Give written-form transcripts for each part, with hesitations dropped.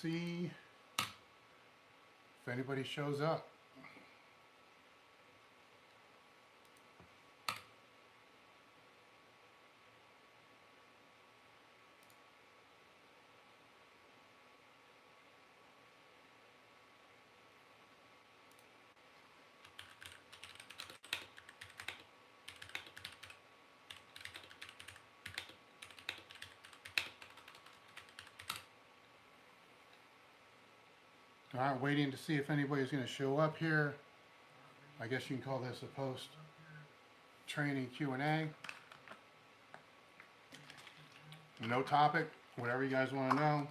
See if anybody shows up. All right, waiting to see if anybody's going to show up here. I guess you can call this a post-training Q&A. No topic, whatever you guys want to know.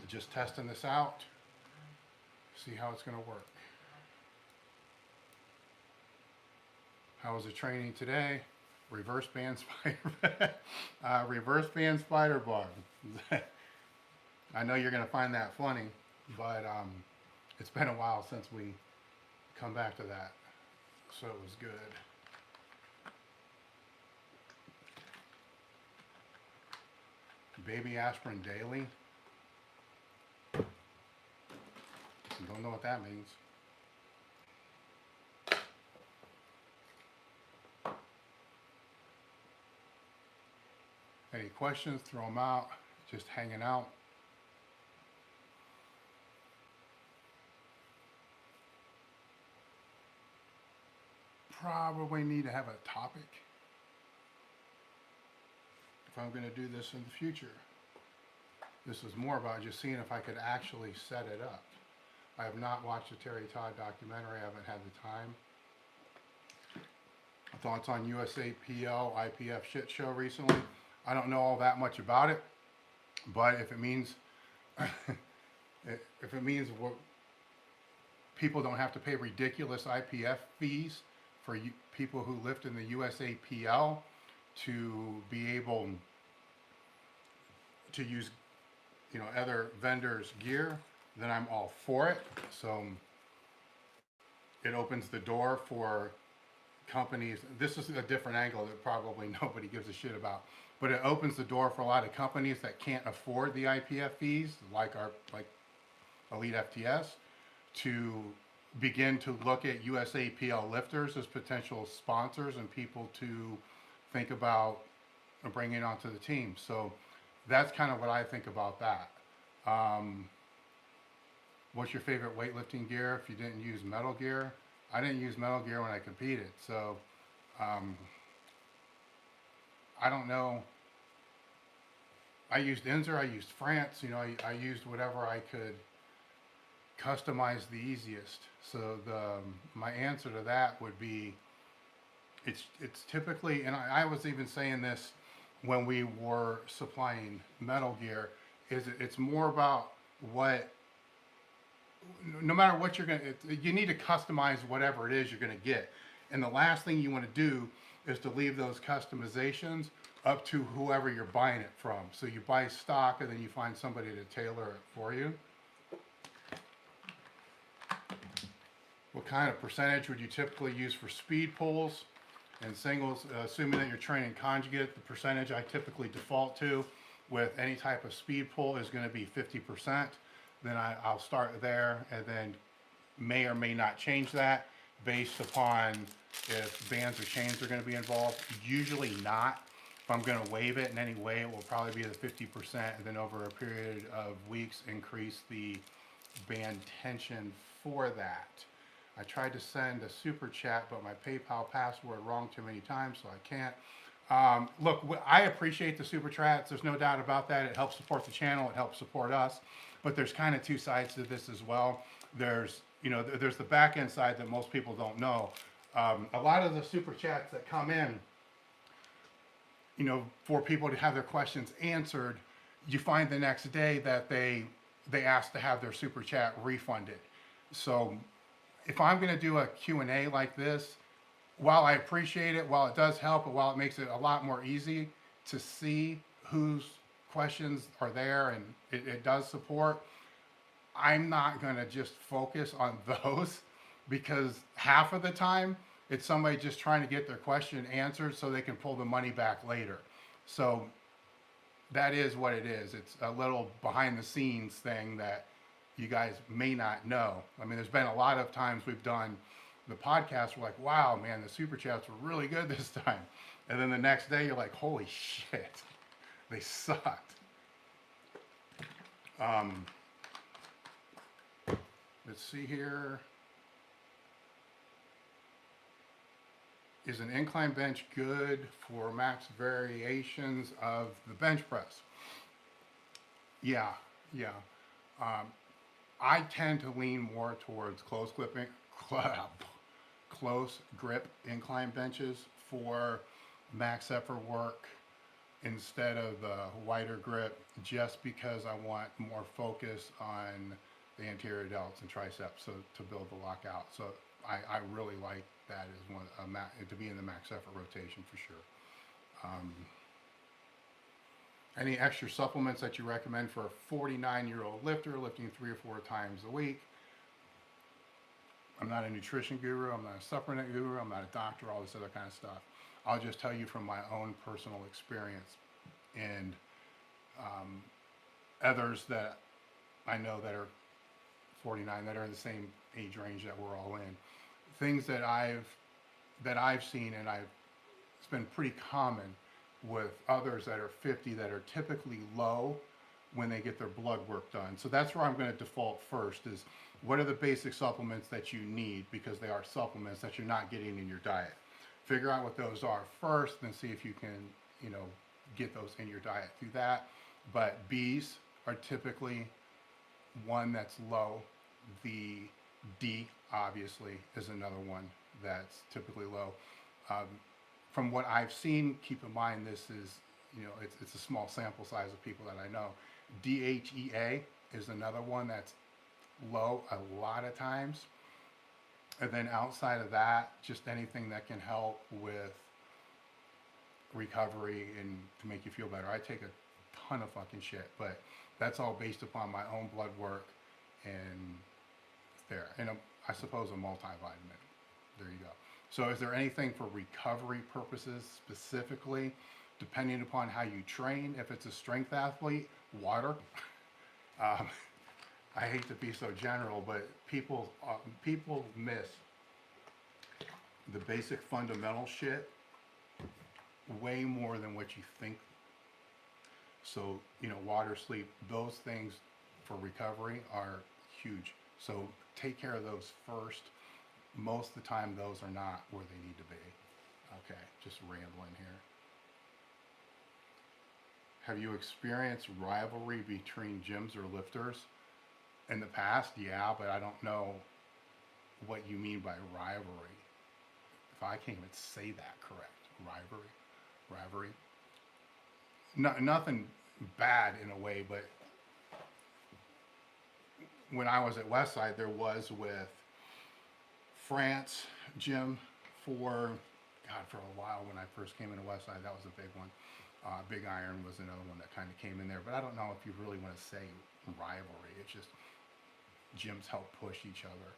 Just testing this out. See how it's going to work. How was the training today? Reverse band spider, reverse band spider bug. I know you're going to find that funny, but it's been a while since we come back to that, so it was good. Baby aspirin daily. Don't know what that means. Any questions? Throw them out. Just hanging out. Probably need to have a topic if I'm going to do this in the future. This is more about just seeing if I could actually set it up. I have not watched the Terry Todd documentary. I haven't had the time. Thoughts on USAPL IPF shit show recently? I don't know all that much about it, but if it means what people don't have to pay ridiculous IPF fees for people who lift in the USAPL to be able to use, you know, other vendors' gear, then I'm all for it. So it opens the door for companies. This is a different angle that probably nobody gives a shit about, but it opens the door for a lot of companies that can't afford the IPF fees, like elitefts, to begin to look at USAPL lifters as potential sponsors and people to think about bringing onto the team. So that's kind of what I think about that. What's your favorite weightlifting gear if you didn't use metal gear? I didn't use metal gear when I competed, so I don't know. I used Inzer, I used France, you know, I used whatever I could customize the easiest. So my answer to that would be, it's typically, and I was even saying this when we were supplying metal gear, it's more about what, no matter what you're you need to customize whatever it is you're gonna get. And the last thing you wanna do is to leave those customizations up to whoever you're buying it from. So you buy stock and then you find somebody to tailor it for you. What kind of percentage would you typically use for speed pulls and singles? Assuming that you're training conjugate, the percentage I typically default to with any type of speed pull is going to be 50%. Then I'll start there and then may or may not change that based upon if bands or chains are going to be involved. Usually not. If I'm going to waive it in any way, it will probably be the 50%, and then over a period of weeks increase the band tension for that. I tried to send a super chat, but my PayPal password wrong too many times, so I can't. Look, I appreciate the super chats. There's no doubt about that. It helps support the channel. It helps support us. But there's kind of two sides to this as well. There's, you know, there's the back end side that most people don't know. A lot of the super chats that come in, you know, for people to have their questions answered, you find the next day that they ask to have their super chat refunded. So if I'm going to do a Q&A like this, while I appreciate it, while it does help, and while it makes it a lot more easy to see whose questions are there and it does support, I'm not going to just focus on those, because half of the time it's somebody just trying to get their question answered so they can pull the money back later. So that is what it is. It's a little behind the scenes thing that you guys may not know. I mean, there's been a lot of times we've done the podcast. We're like, wow, man, the super chats were really good this time. And then the next day you're like, holy shit, they sucked. Let's see here. Is an incline bench good for max variations of the bench press? Yeah, yeah. Um, I tend to lean more towards close grip incline benches for max effort work instead of wider grip, just because I want more focus on the anterior delts and triceps to build the lockout. So I really like that as one to be in the max effort rotation for sure. Any extra supplements that you recommend for a 49-year-old lifter lifting 3 or 4 times a week? I'm not a nutrition guru, I'm not a supplement guru, I'm not a doctor, all this other kind of stuff. I'll just tell you from my own personal experience and others that I know that are 49 that are in the same age range that we're all in. Things that I've seen, and it's been pretty common with others that are 50 that are typically low when they get their blood work done. So that's where I'm going to default first is what are the basic supplements that you need, because they are supplements that you're not getting in your diet. Figure out what those are first, then see if you can, get those in your diet through that. But B's are typically one that's low. The D obviously is another one that's typically low. From what I've seen, keep in mind this is, it's a small sample size of people that I know. DHEA is another one that's low a lot of times. And then outside of that, just anything that can help with recovery and to make you feel better. I take a ton of fucking shit, but that's all based upon my own blood work and there. And I suppose a multivitamin. There you go. So is there anything for recovery purposes specifically, depending upon how you train? If it's a strength athlete, water. I hate to be so general, but people miss the basic fundamental shit way more than what you think. So, water, sleep, those things for recovery are huge. So take care of those first. Most of the time, those are not where they need to be. Okay, just rambling here. Have you experienced rivalry between gyms or lifters in the past? Yeah, but I don't know what you mean by rivalry. If I can't even say that correct. Rivalry. Nothing bad in a way, but when I was at Westside, there was with France gym for a while when I first came into Westside. That was a big one. Big Iron was another one that kind of came in there, but I don't know if you really want to say rivalry. It's just gyms help push each other.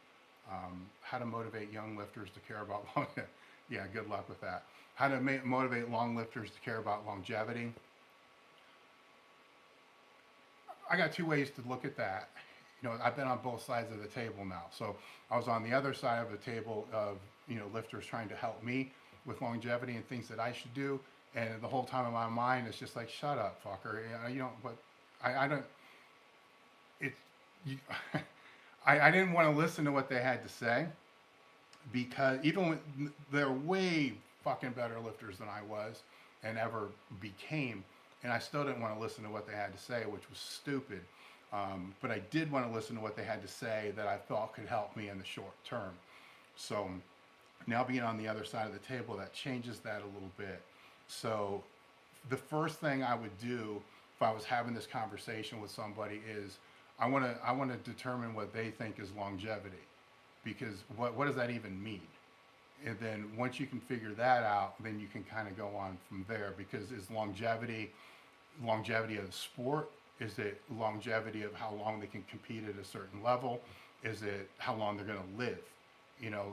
How to motivate young lifters to care about yeah, good luck with that. How to motivate long lifters to care about longevity. I got 2 ways to look at that. I've been on both sides of the table now. So I was on the other side of the table of, lifters trying to help me with longevity and things that I should do. And the whole time in my mind, it's just like, shut up, fucker. But I don't, I didn't want to listen to what they had to say, because even when they're way fucking better lifters than I was and ever became, and I still didn't want to listen to what they had to say, which was stupid. But I did want to listen to what they had to say that I thought could help me in the short term. So now being on the other side of the table, that changes that a little bit. So the first thing I would do if I was having this conversation with somebody is I want to determine what they think is longevity, because what does that even mean? And then once you can figure that out, then you can kind of go on from there, because is longevity of the sport? Is it longevity of how long they can compete at a certain level? Is it how long they're going to live?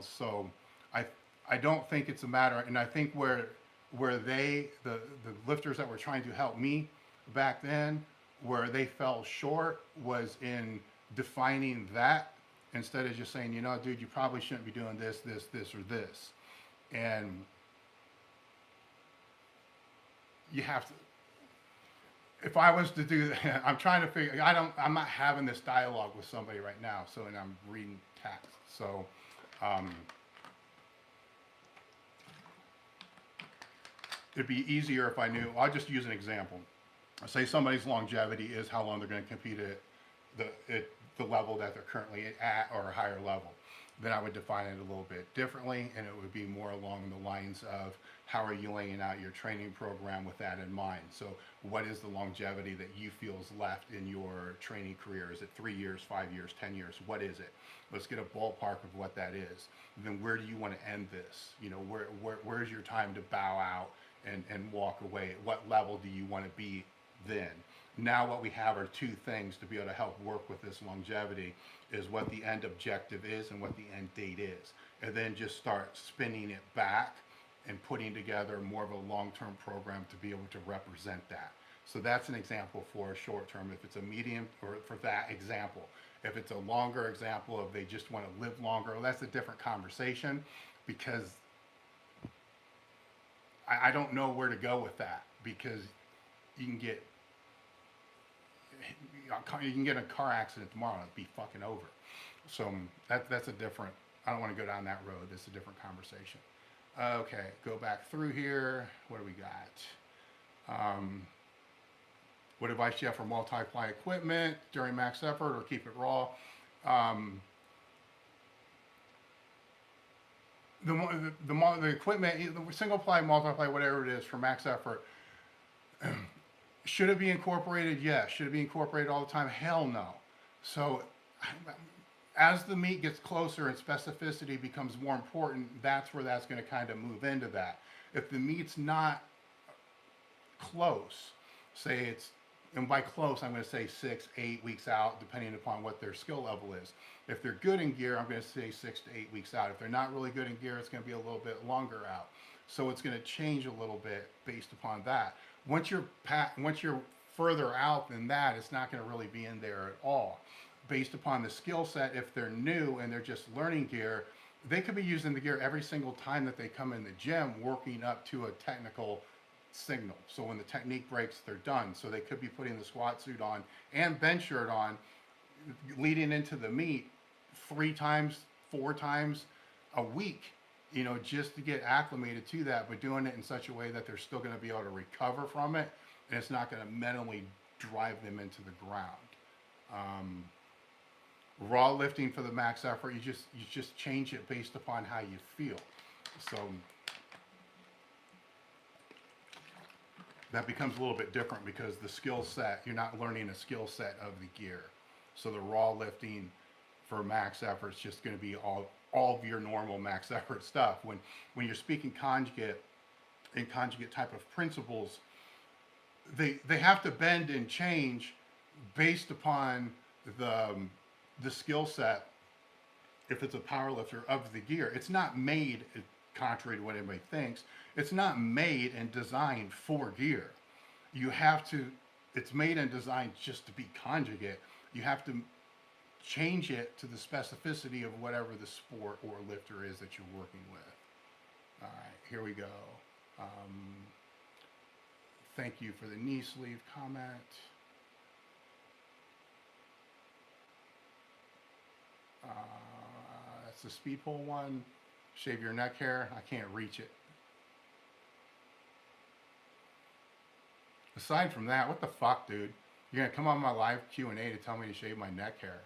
So I don't think it's a matter, and I think where the lifters that were trying to help me, back then where they fell short was in defining that instead of just saying, you know, dude, you probably shouldn't be doing this, this, or this. And you have to, if I was to do that, I'm trying to figure, I'm not having this dialogue with somebody right now, so, and I'm reading text. So, it'd be easier if I knew, I'll just use an example. Say somebody's longevity is how long they're going to compete at the level that they're currently at or a higher level. Then I would define it a little bit differently, and it would be more along the lines of how are you laying out your training program with that in mind. So what is the longevity that you feel is left in your training career? Is it 3 years, 5 years, 10 years? What is it? Let's get a ballpark of what that is. And then where do you want to end this? You know, where's your time to bow out and walk away? At what level do you want to be then? Now what we have are two things to be able to help work with this longevity is what the end objective is and what the end date is. And then just start spinning it back and putting together more of a long-term program to be able to represent that. So that's an example for a short term. If it's a medium, or for that example, if it's a longer example of they just want to live longer, well, that's a different conversation because I don't know where to go with that because you can get in a car accident tomorrow and be fucking over. So that's a different, I don't want to go down that road. It's a different conversation. Okay, go back through here. What do we got? What advice do you have for multiply equipment during max effort or keep it raw? The equipment, the single ply, multiply, whatever it is for max effort, should it be incorporated? Yes. Should it be incorporated all the time? Hell no. So as the meet gets closer and specificity becomes more important, that's where that's going to kind of move into that. If the meet's not close, say it's, and by close, I'm going to say 6, 8 weeks out, depending upon what their skill level is. If they're good in gear, I'm going to say 6 to 8 weeks out. If they're not really good in gear, it's going to be a little bit longer out. So it's going to change a little bit based upon that. Once you're further out than that, it's not going to really be in there at all. Based upon the skill set, if they're new and they're just learning gear, they could be using the gear every single time that they come in the gym, working up to a technical signal. So when the technique breaks, they're done. So they could be putting the squat suit on and bench shirt on, leading into the meet 3 times, 4 times a week, you know, just to get acclimated to that, but doing it in such a way that they're still going to be able to recover from it, and it's not going to mentally drive them into the ground. Raw lifting for the max effort, you just change it based upon how you feel. So that becomes a little bit different because the skill set, you're not learning a skill set of the gear. So the raw lifting for max effort is just going to be all of your normal max effort stuff. When you're speaking conjugate and conjugate type of principles, they have to bend and change based upon the skill set. If it's a power lifter of the gear, it's not made, contrary to what everybody thinks, it's not made and designed for gear. You have to, it's made and designed just to be conjugate. You have to change it to the specificity of whatever the sport or lifter is that you're working with. All right, here we go. Thank you for the knee sleeve comment. That's the speed pull one. Shave your neck hair. I can't reach it. Aside from that, what the fuck, dude? You're gonna come on my live Q&A to tell me to shave my neck hair?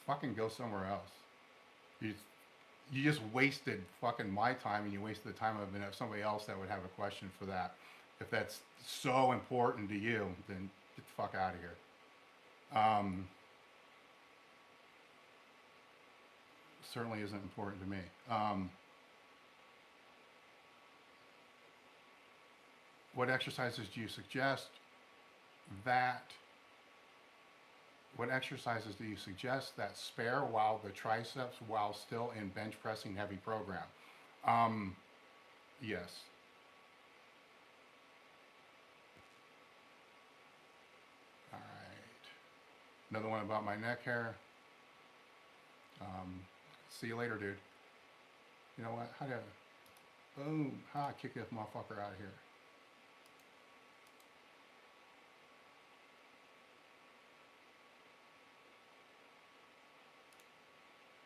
Fucking go somewhere else. You just wasted fucking my time, and you wasted the time of somebody else that would have a question for that. If that's so important to you, then get the fuck out of here. Certainly isn't important to me. What exercises do you suggest? What exercises do you suggest that spare while the triceps while still in bench pressing heavy program? Yes. Another one about my neck hair. See you later, dude. You know what? How do I... Boom. How do I kick this motherfucker out of here?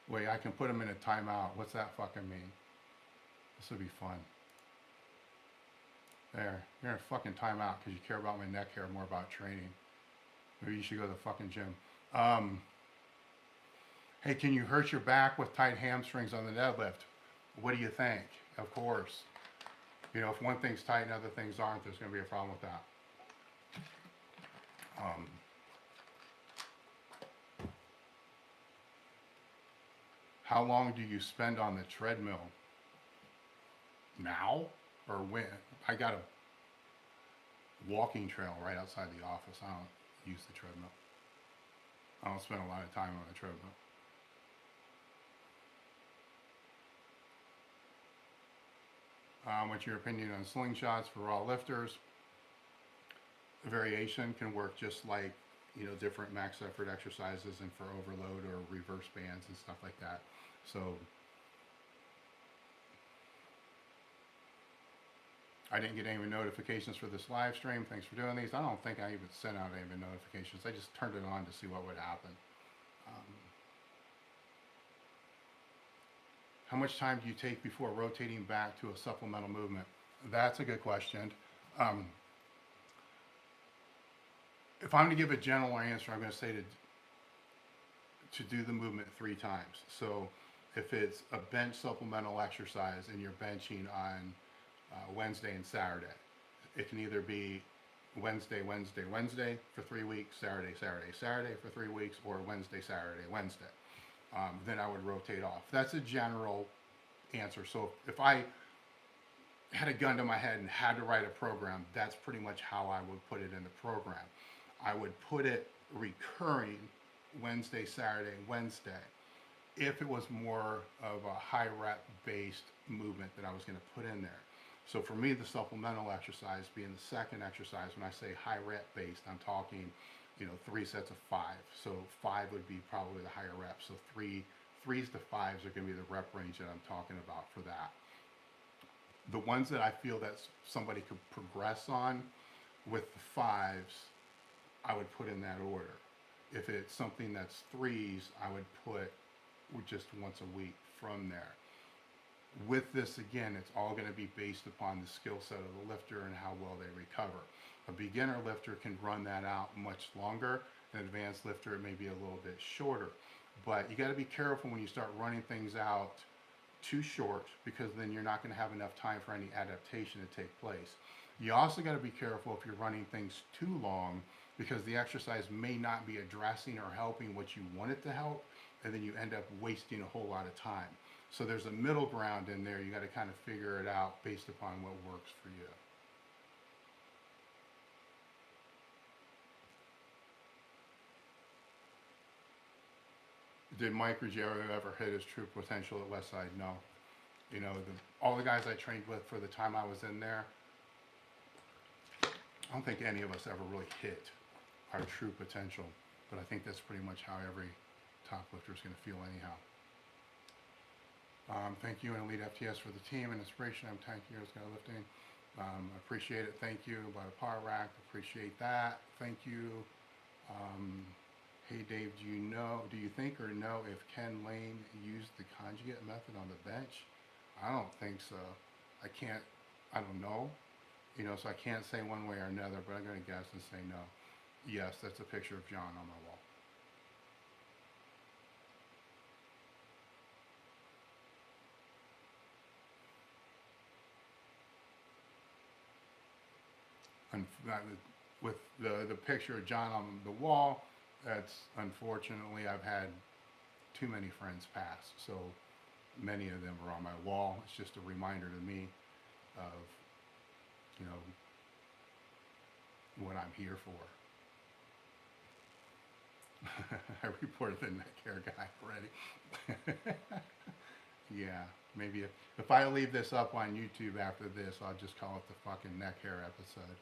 Wait, I can put him in a timeout. What's that fucking mean? This would be fun. There. You're in a fucking timeout because you care about my neck hair, more about training. Maybe you should go to the fucking gym. Hey, can you hurt your back with tight hamstrings on the deadlift? What do you think? Of course. You know, if one thing's tight and other things aren't, there's going to be a problem with that. How long do you spend on the treadmill? Now or when? I got a walking trail right outside the office. I don't use the treadmill. I don't spend a lot of time on the treadmill. What's your opinion on slingshots for raw lifters? The variation can work just like, you know, different max effort exercises and for overload or reverse bands and stuff like that. So I didn't get any notifications for this live stream. Thanks for doing these. I don't think I even sent out any notifications. I just turned it on to see what would happen. How much time do you take before rotating back to a supplemental movement? That's a good question. If I'm to give a general answer, I'm going to say to do the movement 3 times. So if it's a bench supplemental exercise and you're benching on Wednesday and Saturday, it can either be Wednesday, Wednesday, Wednesday for 3 weeks, Saturday, Saturday, Saturday for 3 weeks, or Wednesday, Saturday, Wednesday. Then I would rotate off. That's a general answer. So if I had a gun to my head and had to write a program, that's pretty much how I would put it in the program. I would put it recurring Wednesday, Saturday, Wednesday, if it was more of a high rep based movement that I was going to put in there. So for me, the supplemental exercise being the second exercise, when I say high rep based, I'm talking, you know, 3 sets of 5. So 5 would be probably the higher rep. So 3s to 5s are going to be the rep range that I'm talking about for that. The ones that I feel that somebody could progress on with the 5s, I would put in that order. If it's something that's 3s, I would put just once a week from there. With this, again, it's all going to be based upon the skill set of the lifter and how well they recover. A beginner lifter can run that out much longer. An advanced lifter, it may be a little bit shorter. But you got to be careful when you start running things out too short, because then you're not going to have enough time for any adaptation to take place. You also got to be careful if you're running things too long, because the exercise may not be addressing or helping what you want it to help, and then you end up wasting a whole lot of time. So there's a middle ground in there. You got to kind of figure it out based upon what works for you. Did Mike Ruggiero ever hit his true potential at Westside? No. You know, all the guys I trained with for the time I was in there, I don't think any of us ever really hit our true potential. But I think that's pretty much how every top lifter is going to feel anyhow. Thank you and Elite FTS for the team and inspiration. I'm tanking years ago lifting. Appreciate it. Thank you. About a power rack. Appreciate that. Thank you. Hey Dave, do you think or know if Ken Lane used the conjugate method on the bench? I don't think so. I don't know. You know, so I can't say one way or another, but I'm going to guess and say no. Yes, that's a picture of John on my wall. And with the picture of John on the wall, that's unfortunately, I've had too many friends pass, so many of them are on my wall. It's just a reminder to me of, you know, what I'm here for. I reported the neck hair guy already. Yeah, maybe if I leave this up on YouTube after this, I'll just call it the fucking neck hair episode.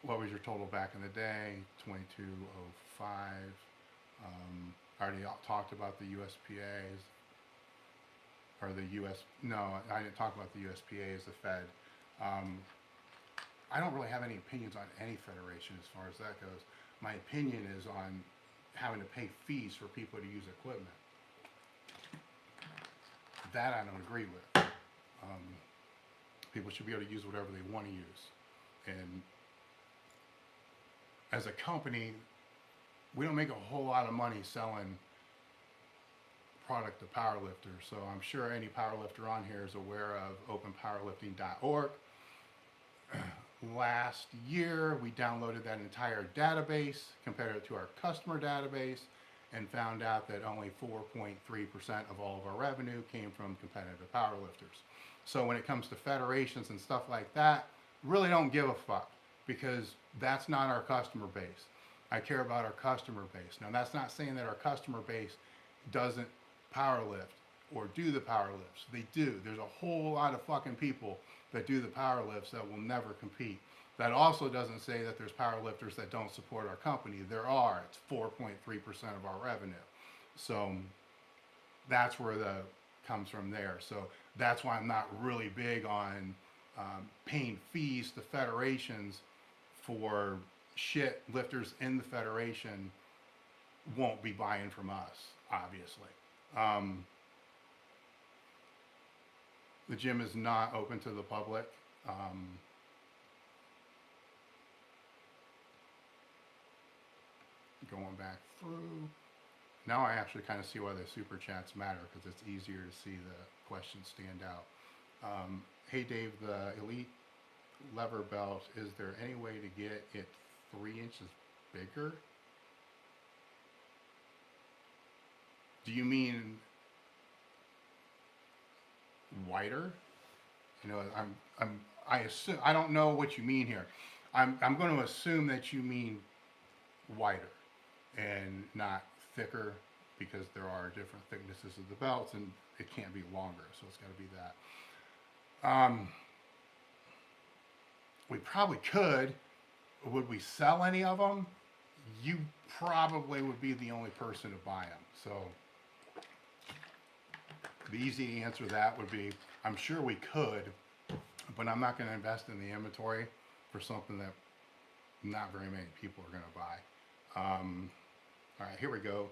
What was your total back in the day? 2205. I already talked about the USPAs, or the US, no, I didn't talk about the USPAs, the Fed. Um, I don't really have any opinions on any federation as far as that goes. My opinion is on having to pay fees for people to use equipment. That I don't agree with. People should be able to use whatever they want to use. And as a company, we don't make a whole lot of money selling product to powerlifters. So I'm sure any powerlifter on here is aware of openpowerlifting.org. Last year, we downloaded that entire database, compared it to our customer database, and found out that only 4.3% of all of our revenue came from competitive powerlifters. So when it comes to federations and stuff like that, really don't give a fuck, because that's not our customer base. I care about our customer base. Now, that's not saying that our customer base doesn't powerlift or do the powerlifts. They do. There's a whole lot of fucking people that do the powerlifts that will never compete. That also doesn't say that there's powerlifters that don't support our company. There are. It's 4.3% of our revenue. So that's where the comes from there. So that's why I'm not really big on paying fees to federations for shit. Lifters in the federation won't be buying from us, obviously. The gym is not open to the public. Going back through. Now I actually kind of see why the super chats matter, because it's easier to see the questions stand out. Hey Dave, the Elite lever belt, is there any way to get it 3 inches bigger? Do you mean wider? You know, I assume, I don't know what you mean here. I'm going to assume that you mean wider and not thicker, because there are different thicknesses of the belts and it can't be longer, so it's got to be that. We probably could. Would we sell any of them? You probably would be the only person to buy them. So the easy answer to that would be, I'm sure we could, but I'm not going to invest in the inventory for something that not very many people are going to buy. All right, here we go.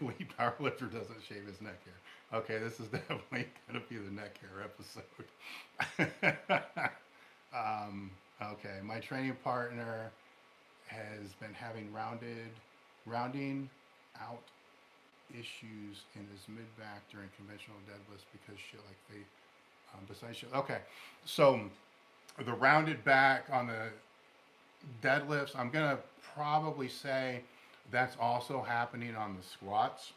Elite powerlifter doesn't shave his neck hair. Okay, this is definitely going to be the neck hair episode. Okay, my training partner has been having rounding out issues in his mid-back during conventional deadlifts because shit like they, besides shit. Okay, so the rounded back on the deadlifts, I'm gonna probably say that's also happening on the squats.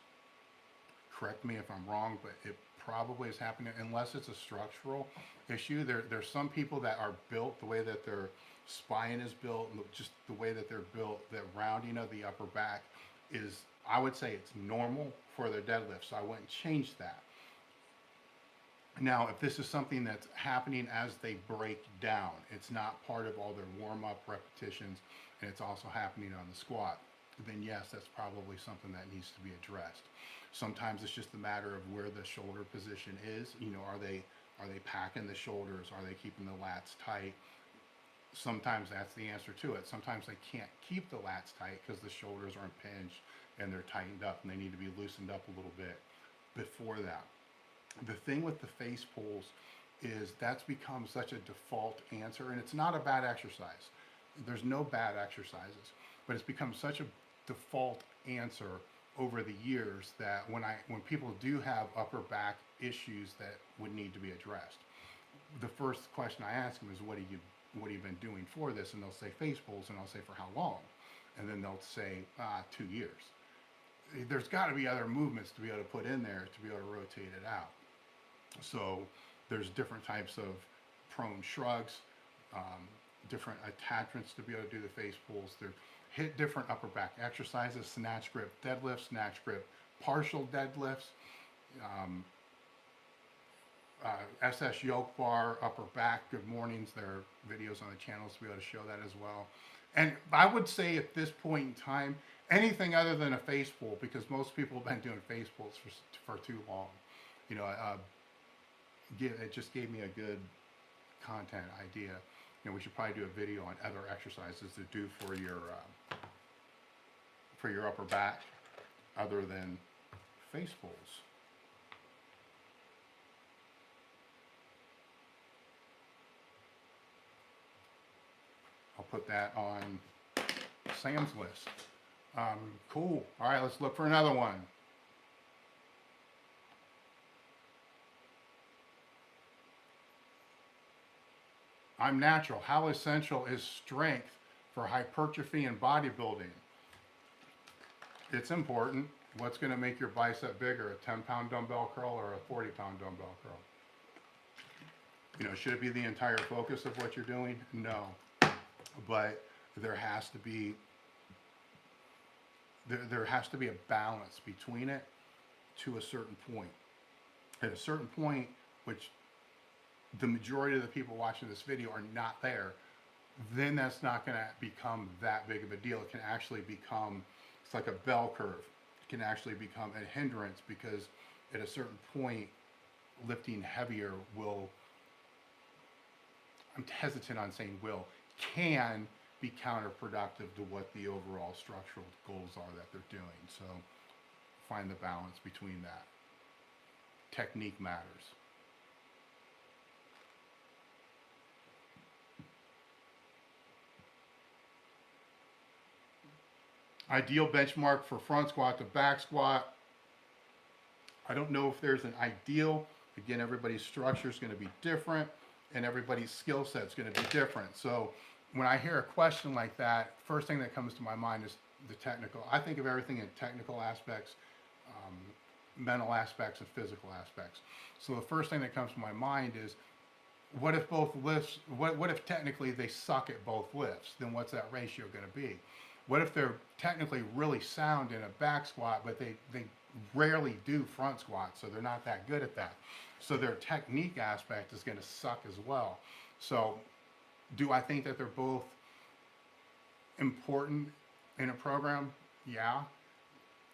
Correct me if I'm wrong, but it probably is happening, unless it's a structural issue. There's some people that are built the way that their spine is built, just the way that they're built, that rounding of the upper back is, I would say it's normal for their deadlift, so I wouldn't change that. Now, if this is something that's happening as they break down, it's not part of all their warm-up repetitions, and it's also happening on the squat, then yes, that's probably something that needs to be addressed. Sometimes it's just a matter of where the shoulder position is. You know, are they packing the shoulders? Are they keeping the lats tight? Sometimes that's the answer to it. Sometimes they can't keep the lats tight because the shoulders are impinged and they're tightened up, and they need to be loosened up a little bit before that. The thing with the face pulls is that's become such a default answer, and it's not a bad exercise. There's no bad exercises, but it's become such a default answer over the years that when people do have upper back issues that would need to be addressed, the first question I ask them is, what have you been doing for this? And they'll say face pulls, and I'll say, for how long? And then they'll say 2 years. There's got to be other movements to be able to put in there to be able to rotate it out. So there's different types of prone shrugs, different attachments to be able to do the face pulls. There hit different upper back exercises, snatch grip deadlifts, snatch grip partial deadlifts. SS yoke bar, upper back, good mornings. There are videos on the channels to be able to show that as well. And I would say at this point in time, anything other than a face pull, because most people have been doing face pulls for too long. You know, it just gave me a good content idea. You know, we should probably do a video on other exercises to do for your upper back, other than face pulls. I'll put that on Sam's list. Cool. All right, let's look for another one. I'm natural. How essential is strength for hypertrophy and bodybuilding? It's important. What's going to make your bicep bigger, a 10-pound dumbbell curl or a 40-pound dumbbell curl? You know, should it be the entire focus of what you're doing? No. But there has to be a balance between it to a certain point. At a certain point, which the majority of the people watching this video are not there, then that's not going to become that big of a deal. It can actually become, it's like a bell curve. It can actually become a hindrance, because at a certain point, lifting heavier will, I'm hesitant on saying will, can be counterproductive to what the overall structural goals are that they're doing. So find the balance between that. Technique matters. Ideal benchmark for front squat to back squat. I don't know if there's an ideal. Again, everybody's structure is going to be different, and everybody's skill set is going to be different. So when I hear a question like that, first thing that comes to my mind is the technical. I think of everything in technical aspects, mental aspects, and physical aspects. So the first thing that comes to my mind is, what if both lifts, what if technically they suck at both lifts? Then what's that ratio going to be? What if they're technically really sound in a back squat, but they rarely do front squats, so they're not that good at that? So their technique aspect is going to suck as well. So do I think that they're both important in a program? Yeah.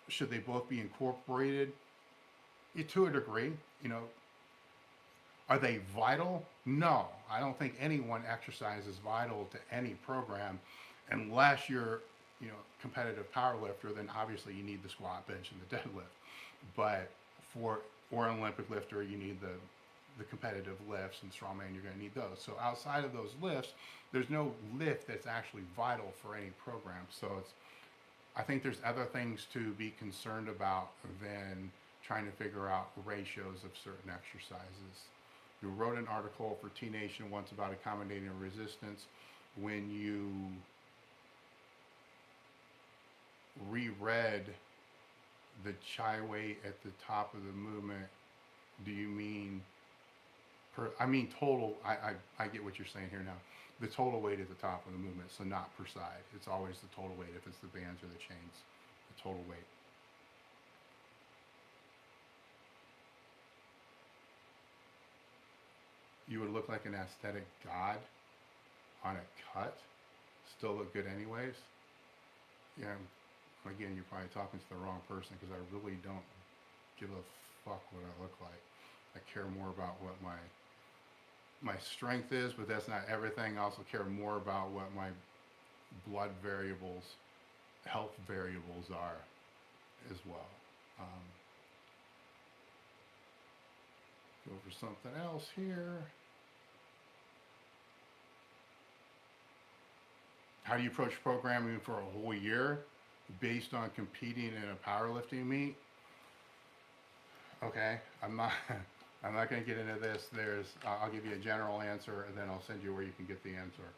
Should they both be incorporated? To a degree. You know, are they vital? No. I don't think any one exercise is vital to any program, unless you're, you know, competitive power lifter. Then obviously you need the squat, bench, and the deadlift. But or an Olympic lifter, you need the competitive lifts, and strongman, you're going to need those. So outside of those lifts, there's no lift that's actually vital for any program. So I think there's other things to be concerned about than trying to figure out ratios of certain exercises. You wrote an article for T Nation once about accommodating resistance. When you reread the chai weight at the top of the movement, do you mean I mean total? I get what you're saying here now. The total weight at the top of the movement, so not per side. It's always the total weight. If it's the bands or the chains, the total weight. You would look like an aesthetic god on a cut. Still look good anyways. Yeah. Again, you're probably talking to the wrong person, because I really don't give a fuck what I look like. I care more about what my strength is, but that's not everything. I also care more about what my blood variables, health variables are as well. Go for something else here. How do you approach programming for a whole year based on competing in a powerlifting meet? Okay, I'm not going to get into this. I'll give you a general answer, and then I'll send you where you can get the answer.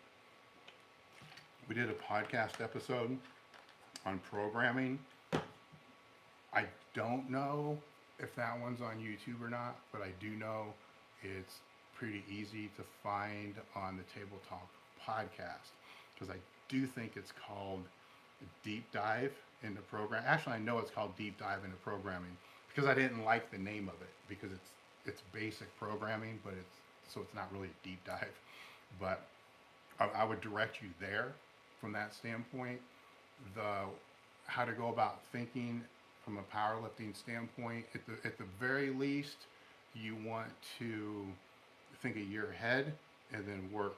We did a podcast episode on programming. I don't know if that one's on YouTube or not, but I do know it's pretty easy to find on the Table Talk podcast, because I do think it's called Deep Dive into Program. Actually, I know it's called Deep Dive into Programming, because I didn't like the name of it, because it's basic programming, but it's not really a deep dive. But I would direct you there from that standpoint. The how to go about thinking from a powerlifting standpoint, at the very least, you want to think a year ahead and then work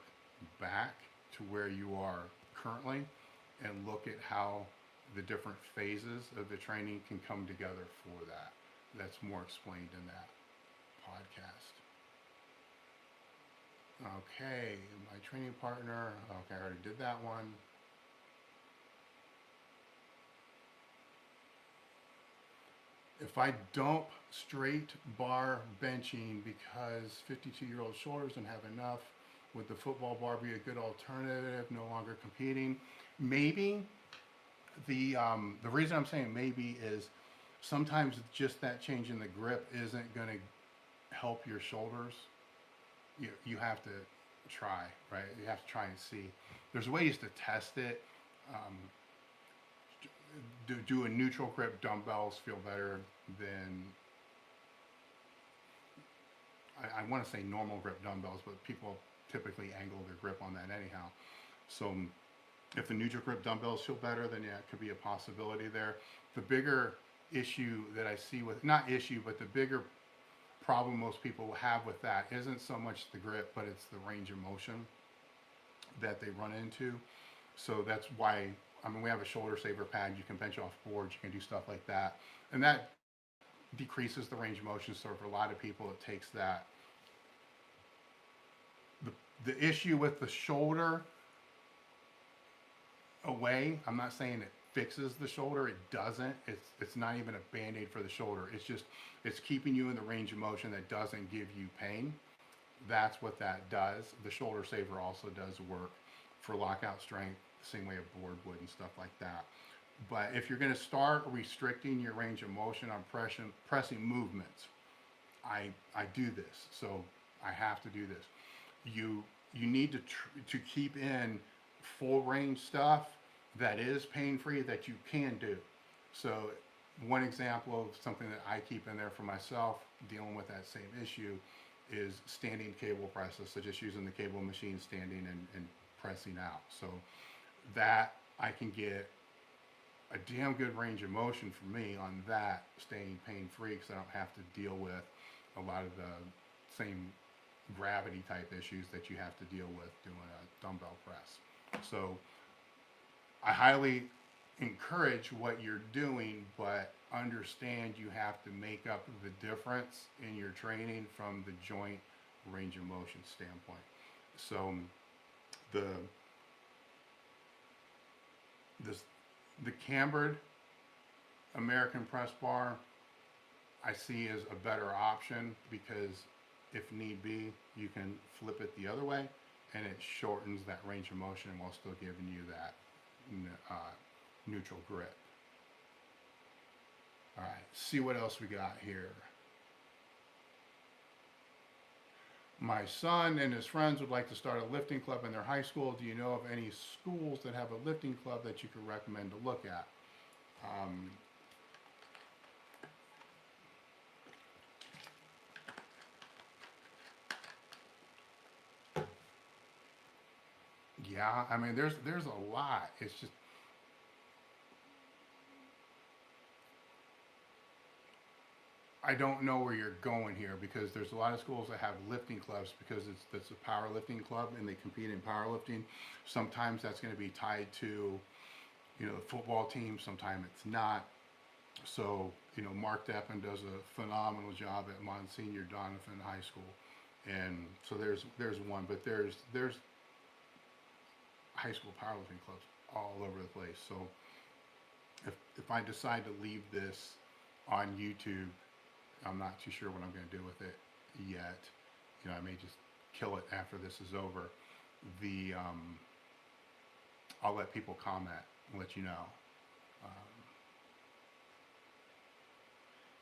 back to where you are currently and look at how the different phases of the training can come together for that. That's more explained in that podcast. Okay, my training partner. Okay, I already did that one. If I dump straight bar benching because 52-year-old shoulders don't have enough, would the football bar be a good alternative? No longer competing? Maybe. The reason I'm saying maybe is sometimes just that change in the grip isn't going to help your shoulders. You have to try, right? You have to try and see. There's ways to test it. Do a neutral grip dumbbells feel better than, I want to say normal grip dumbbells, but people typically angle their grip on that anyhow. So if the neutral grip dumbbells feel better, then yeah, it could be a possibility there. The bigger issue that I see with, not issue, but the bigger problem most people have with that isn't so much the grip, but it's the range of motion that they run into. So that's why, I mean, we have a shoulder saver pad. You can bench off boards. You can do stuff like that. And that decreases the range of motion. So for a lot of people, it takes that. The issue with the shoulder away, I'm not saying it fixes the shoulder. It doesn't. It's not even a Band-Aid for the shoulder. It's just, it's keeping you in the range of motion that doesn't give you pain. That's what that does. The shoulder saver also does work for lockout strength, the same way a board would and stuff like that. But if you're going to start restricting your range of motion on pressing movements, I do this. So I have to do this. You need to keep in full range stuff that is pain-free that you can do. So one example of something that I keep in there for myself dealing with that same issue is standing cable presses. So just using the cable machine, standing and pressing out. So that I can get a damn good range of motion for me on that, staying pain-free, because I don't have to deal with a lot of the same gravity type issues that you have to deal with doing a dumbbell press. So I highly encourage what you're doing, but understand you have to make up the difference in your training from the joint range of motion standpoint. So the cambered American press bar I see as a better option, because if need be, you can flip it the other way and it shortens that range of motion while still giving you that neutral grip. All right, see what else we got here. My son and his friends would like to start a lifting club in their high school. Do you know of any schools that have a lifting club that you could recommend to look at? Yeah, I mean, there's a lot. It's just, I don't know where you're going here, because there's a lot of schools that have lifting clubs because it's a powerlifting club and they compete in powerlifting. Sometimes that's going to be tied to, the football team. Sometimes it's not. So, Mark Deppen does a phenomenal job at Monsignor Donovan High School. And so there's one, but there's high school powerlifting clubs all over the place. So if I decide to leave this on YouTube, I'm not too sure what I'm going to do with it yet. I may just kill it after this is over. I'll let people comment and let you know.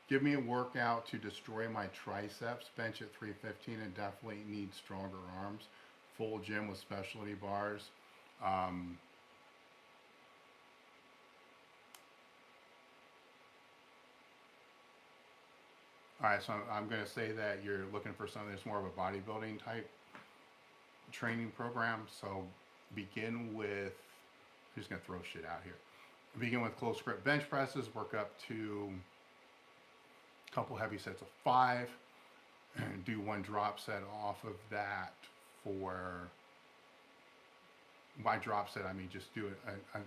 Give me a workout to destroy my triceps. Bench at 315 and definitely need stronger arms. Full gym with specialty bars. All right, so I'm going to say that you're looking for something that's more of a bodybuilding type training program. So begin with, I'm just going to throw shit out here. Begin with close grip bench presses, work up to a couple heavy sets of 5, and do 1 drop set off of that for, by drop set, I mean just do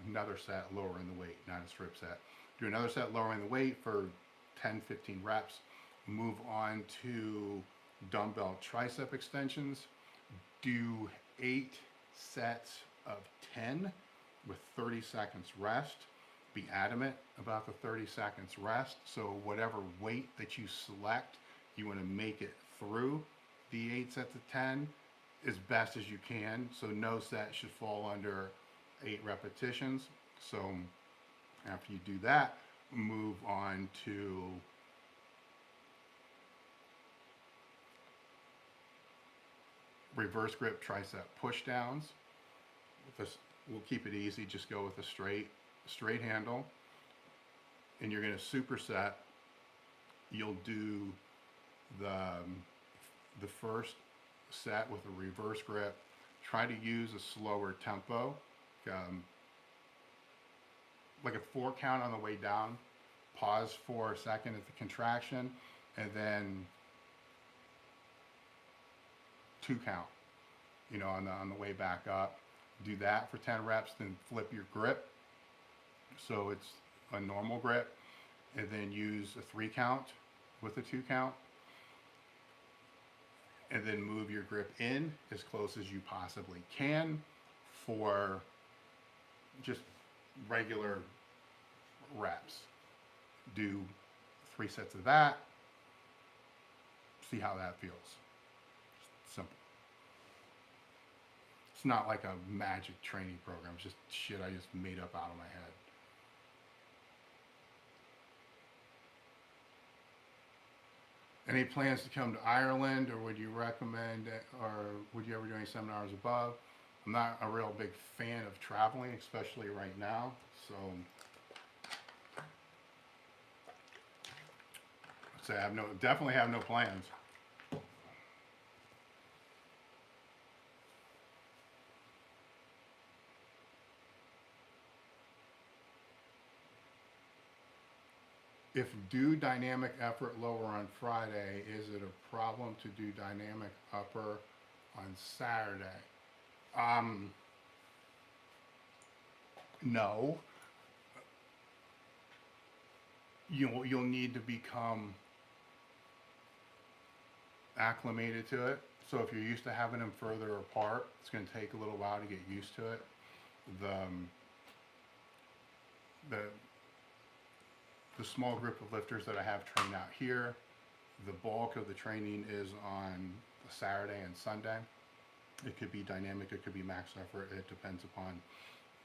another set lowering the weight, not a strip set. Do another set lowering the weight for 10-15 reps. Move on to dumbbell tricep extensions. Do 8 sets of 10 with 30 seconds rest. Be adamant about the 30 seconds rest. So whatever weight that you select, you want to make it through the 8 sets of 10 as best as you can. So no set should fall under 8 repetitions. So after you do that, move on to reverse grip tricep push downs. We'll keep it easy, just go with a straight handle, and you're going to superset. You'll do the first set with a reverse grip. Try to use a slower tempo, like a 4 count on the way down, pause for a second at the contraction, and then 2 count, on the way back up. Do that for 10 reps, then flip your grip so it's a normal grip, and then use a 3 count with a 2 count, and then move your grip in as close as you possibly can for just regular reps. Do 3 sets of that, see how that feels. Simple. It's not like a magic training program. It's just shit I just made up out of my head. Any plans to come to Ireland, or would you recommend, or would you ever do any seminars above? I'm not a real big fan of traveling, especially right now. So I'd say I definitely have no plans. If do dynamic effort lower on Friday, is it a problem to do dynamic upper on Saturday? No. You'll need to become acclimated to it. So if you're used to having them further apart, it's going to take a little while to get used to it. The small group of lifters that I have trained out here, the bulk of the training is on a Saturday and Sunday. It could be dynamic, it could be max effort. It depends upon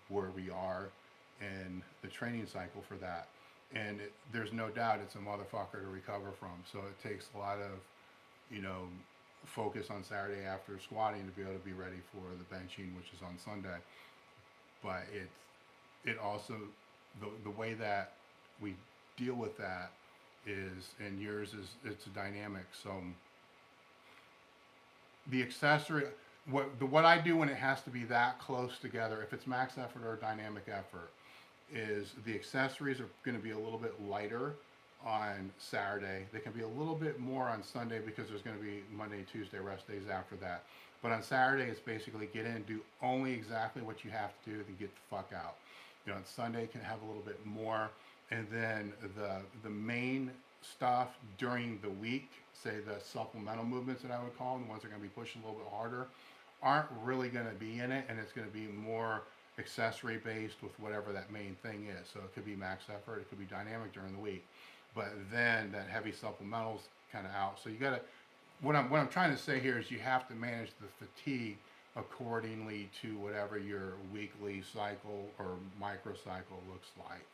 where we are in the training cycle for that. And there's no doubt it's a motherfucker to recover from. So it takes a lot of, focus on Saturday after squatting to be able to be ready for the benching, which is on Sunday. But it also, the way that we deal with that is, and yours is, it's a dynamic. So the accessory, what I do when it has to be that close together, if it's max effort or dynamic effort, is the accessories are going to be a little bit lighter on Saturday. They can be a little bit more on Sunday because there's going to be Monday, Tuesday rest days after that. But on Saturday, it's basically get in, do only exactly what you have to do, then get the fuck out. On Sunday can have a little bit more. And then the main stuff during the week, say the supplemental movements that I would call them, the ones that are going to be pushing a little bit harder, aren't really going to be in it, and it's going to be more accessory based with whatever that main thing is. So it could be max effort, it could be dynamic during the week, but then that heavy supplemental's kind of out. So you got to, what I'm trying to say here is you have to manage the fatigue accordingly to whatever your weekly cycle or microcycle looks like.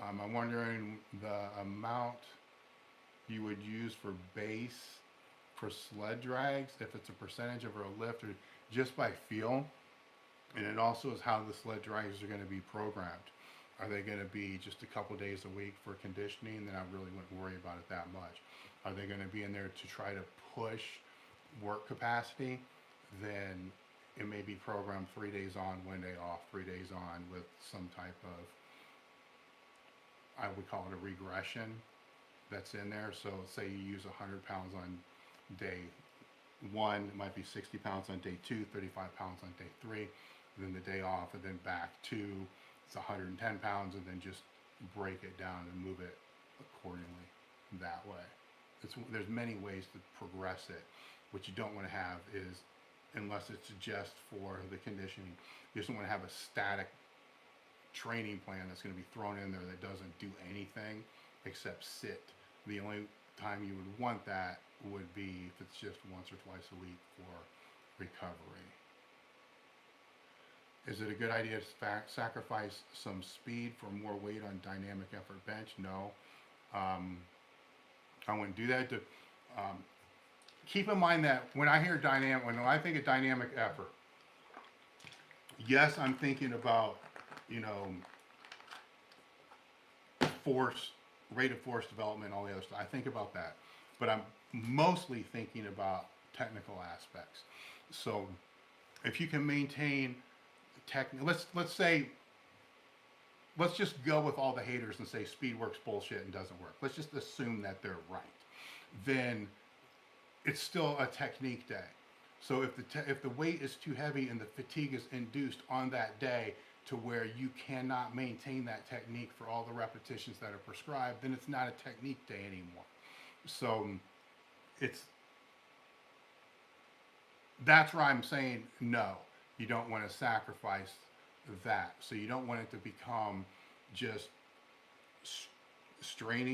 I'm wondering the amount you would use for base for sled drags, if it's a percentage over a lift or just by feel. And it also is how the sled drags are going to be programmed. Are they going to be just a couple days a week for conditioning? Then I really wouldn't worry about it that much. Are they going to be in there to try to push work capacity? Then it may be programmed 3 days on, 1 day off, 3 days on with some type of, I would call it a regression that's in there. So say you use 100 pounds on day one, it might be 60 pounds on day two, 35 pounds on day three, and then the day off, and then back to it's 110 pounds, and then just break it down and move it accordingly that way. There's many ways to progress it. What you don't want to have is, unless it's just for the conditioning, you just don't want to have a static training plan that's going to be thrown in there that doesn't do anything except sit. The only time you would want that would be if it's just once or twice a week for recovery. Is it a good idea to sacrifice some speed for more weight on dynamic effort bench? No. I wouldn't do that. Keep in mind that when I think of dynamic effort, yes, I'm thinking about, force, rate of force development, all the other stuff. I think about that, but I'm mostly thinking about technical aspects. So if you can maintain let's just go with all the haters and say speed works bullshit and doesn't work. Let's just assume that they're right. Then it's still a technique day. So if the weight is too heavy and the fatigue is induced on that day to where you cannot maintain that technique for all the repetitions that are prescribed, then it's not a technique day anymore. So that's where I'm saying no. You don't want to sacrifice that. So you don't want it to become just straining